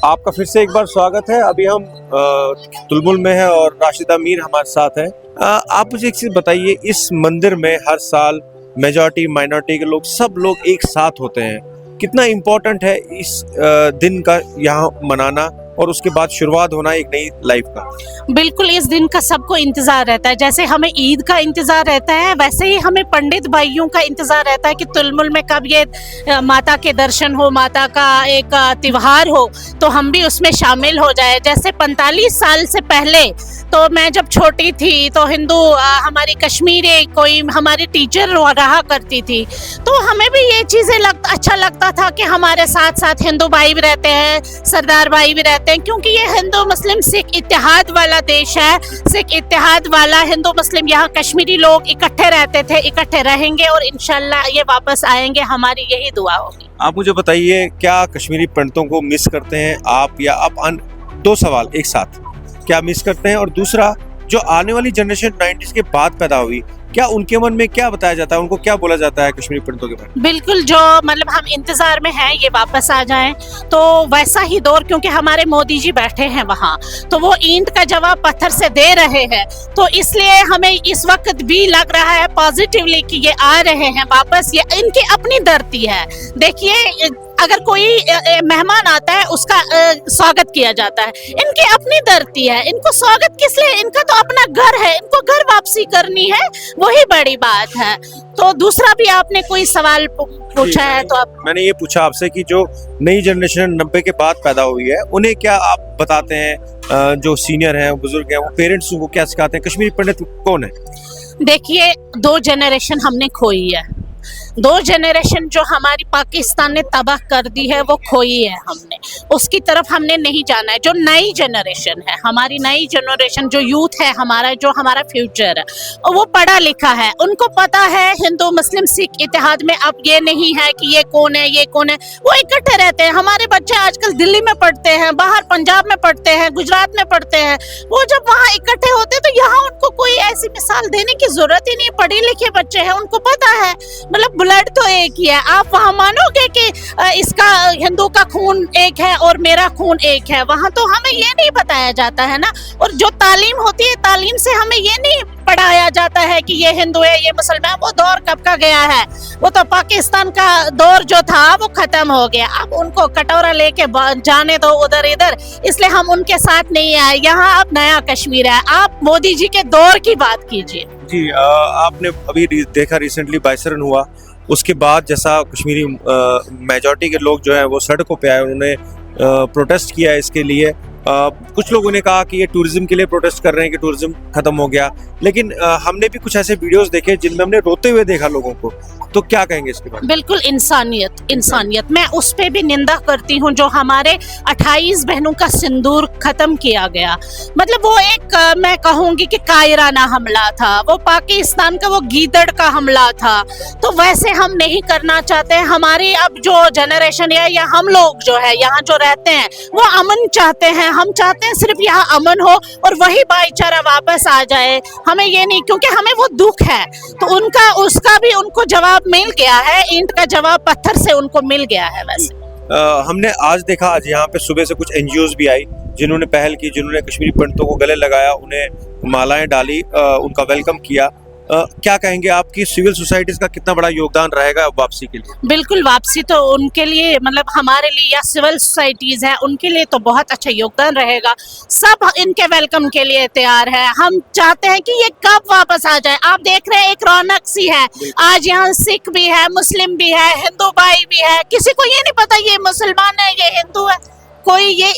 आपका फिर से एक बार स्वागत है। अभी हम तुलमुल में है और राशिदा मीर हमारे साथ है। आप मुझे एक चीज बताइए, इस मंदिर में हर साल मेजॉरिटी माइनॉरिटी के लोग सब लोग एक साथ होते हैं, कितना इम्पोर्टेंट है इस दिन का यहाँ मनाना और उसके बाद शुरुआत होना एक नई लाइफ का। बिल्कुल, इस दिन का सबको इंतजार रहता है। जैसे हमें ईद का इंतजार रहता है, वैसे ही हमें पंडित भाइयों का इंतजार रहता है कि तुलमुल में कब ये माता के दर्शन हो, माता का एक त्योहार हो, तो हम भी उसमें शामिल हो जाए। जैसे 45 साल से पहले तो मैं जब छोटी थी तो हिंदू हमारी कश्मीरी कोई हमारी टीचर रहा करती थी, तो हमें भी ये चीज़ें अच्छा लगता था कि हमारे साथ साथ हिंदू भाई भी रहते हैं, सरदार भाई भी रहते हैं, क्योंकि ये हिंदू मुस्लिम सिख इत्तेहाद वाला देश है। सिख इत्तेहाद वाला, हिंदू मुस्लिम यहाँ कश्मीरी लोग इकट्ठे रहते थे, इकट्ठे रहेंगे और इंशाल्लाह ये वापस आएंगे, हमारी यही दुआ होगी। आप मुझे बताइए, क्या कश्मीरी पंडितों को मिस करते हैं आप, या आप दो सवाल एक साथ, क्या मिस करते हैं, और दूसरा जो आने वाली जनरेशन 90s के बाद पैदा हुई, क्या उनके मन में क्या बताया जाता है, उनको क्या बोला जाता है कश्मीरी पंडितों के बारे में? बिल्कुल, जो मतलब हम इंतजार में हैं ये वापस आ जाएं, तो वैसा ही दौर, क्योंकि हमारे मोदी जी बैठे हैं वहाँ, तो वो ईंट का जवाब पत्थर से दे रहे हैं, तो इसलिए हमें इस वक्त भी लग रहा है पॉजिटिवली कि ये आ रहे हैं वापस। ये इनकी अपनी धरती है। देखिए, अगर कोई मेहमान आता है उसका स्वागत किया जाता है, इनकी अपनी धरती है, इनको स्वागत किस लिए? इनका तो अपना घर है, इनको घर वापसी करनी है, वही बड़ी बात है। तो दूसरा भी आपने कोई सवाल पूछा है, तो आप मैंने ये पूछा आपसे कि जो नई जनरेशन 90 के बाद पैदा हुई है, उन्हें क्या आप बताते हैं, जो सीनियर हैं, बुजुर्ग हैं, वो पेरेंट्स को क्या सिखाते हैं? कश्मीरी पंडित कौन है? देखिए, 2 जनरेशन हमने खोई है। 2 जनरेशन जो हमारी पाकिस्तान ने तबाह कर दी है वो खोई है हमने, उसकी तरफ हमने नहीं जाना है। जो नई जनरेशन है, हमारी नई जनरेशन, जो यूथ है हमारा, जो हमारा फ्यूचर है, वो पढ़ा लिखा है, उनको पता है हिंदू मुस्लिम सिख इत्तेहाद में अब ये नहीं है कि ये कौन है ये कौन है, वो इकट्ठे रहते हैं। हमारे बच्चे आजकल दिल्ली में पढ़ते हैं, बाहर पंजाब में पढ़ते हैं, गुजरात में पढ़ते हैं, वो जब वहाँ इकट्ठे होते हैं तो यहाँ उनको कोई ऐसी मिसाल देने की जरूरत ही नहीं। पढ़े लिखे बच्चे हैं, उनको पता है, मतलब ब्लड तो एक ही है। आप वहाँ मानोगे कि इसका हिंदू का खून एक है और मेरा खून एक है? वहाँ तो हमें ये नहीं बताया जाता है ना। और जो तालीम होती है, तालीम से हमें ये नहीं पढ़ाया जाता है कि ये हिंदू है ये मुसलमान। वो दौर कब का गया है, वो तो पाकिस्तान का दौर जो था वो खत्म हो गया। अब उनको कटोरा लेके जाने दो उधर इधर, इसलिए हम उनके साथ नहीं आए। यहाँ अब नया कश्मीर है। आप मोदी जी के दौर की बात कीजिए। जी, आपने अभी देखा रिसेंटली बाइसरन हुआ, उसके बाद जैसा कश्मीरी मेजॉरिटी के लोग जो है वो सड़कों पे आए, उन्होंने प्रोटेस्ट किया है इसके लिए। कुछ लोगों ने कहा कि ये टूरिज्म के लिए प्रोटेस्ट कर रहे हैं कि टूरिज्म खत्म हो गया, लेकिन हमने भी कुछ ऐसे वीडियोस देखे जिनमें हमने रोते हुए देखा लोगों को। तो क्या कहेंगे इसके बारे में? बिल्कुल, इंसानियत मैं उस पे भी निंदा करती हूँ जो हमारे 28 बहनों का सिंदूर खत्म किया गया। मतलब वो एक मैं कहूँगी कि कायराना हमला था, वो पाकिस्तान का वो गीदड़ का हमला था। तो वैसे हम नहीं करना चाहते। हमारी अब जो जनरेशन है या हम लोग जो है यहाँ जो रहते हैं वो अमन चाहते हैं। हम चाहते हैं सिर्फ यहाँ अमन हो और वही भाईचारा वापस आ जाए। हमें ये नहीं, क्योंकि हमें वो दुख है, तो उनका उसका भी उनको जवाब मिल गया है। ईंट का जवाब पत्थर से उनको मिल गया है। वैसे हमने आज देखा, आज यहाँ पे सुबह से कुछ एनजीओज भी आई जिन्होंने पहल की, जिन्होंने कश्मीरी पंडितों को गले लगाया, उन्हें मालाएं डाली, उनका वेलकम किया। क्या कहेंगे आपकी सिविल सोसाइटीज का कितना बड़ा योगदान रहेगा वापसी के लिए? बिल्कुल, वापसी तो उनके लिए, मतलब हमारे लिए या सिविल सोसाइटीज है उनके लिए तो बहुत अच्छा योगदान रहेगा। सब इनके वेलकम के लिए तैयार है। हम चाहते हैं कि ये कब वापस आ जाए। आप देख रहे हैं एक रौनक सी है आज यहाँ, सिख भी है, मुस्लिम भी है, हिंदू भाई भी है। किसी को ये नहीं पता ये मुसलमान है ये हिंदू है, कोई ये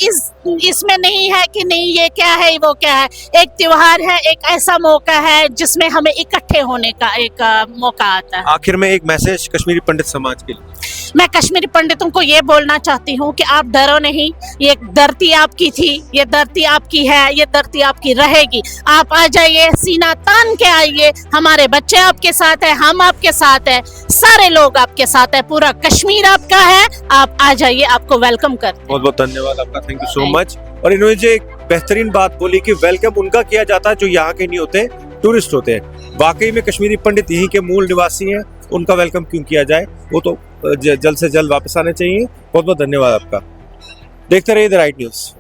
इसमें नहीं है कि नहीं ये क्या है वो क्या है। एक त्योहार है, एक ऐसा मौका है जिसमें हमें इकट्ठे होने का एक मौका आता है। आखिर में एक मैसेज कश्मीरी पंडित समाज के लिए। मैं कश्मीरी पंडितों को ये बोलना चाहती हूँ कि आप डरो नहीं। ये धरती आपकी थी, ये धरती आपकी है, ये धरती आपकी रहेगी। आप आ जाइए, सीना तान के आइए। हमारे बच्चे आपके साथ है, हम आपके साथ है, सारे लोग आपके साथ है, पूरा कश्मीर आपका है। आप आ जाइए, आपको वेलकम करते हैं। बहुत बहुत धन्यवाद आपका, थैंक यू सो मच। और इन्होंने जो एक बेहतरीन बात बोली कि वेलकम उनका किया जाता है जो यहाँ के नहीं होते, टूरिस्ट होते हैं। वाकई में कश्मीरी पंडित यहीं के मूल निवासी हैं, उनका वेलकम क्यों किया जाए? वो तो जल्द से जल्द वापस आने चाहिए। बहुत बहुत धन्यवाद आपका। देखते रहिए द राइट न्यूज़।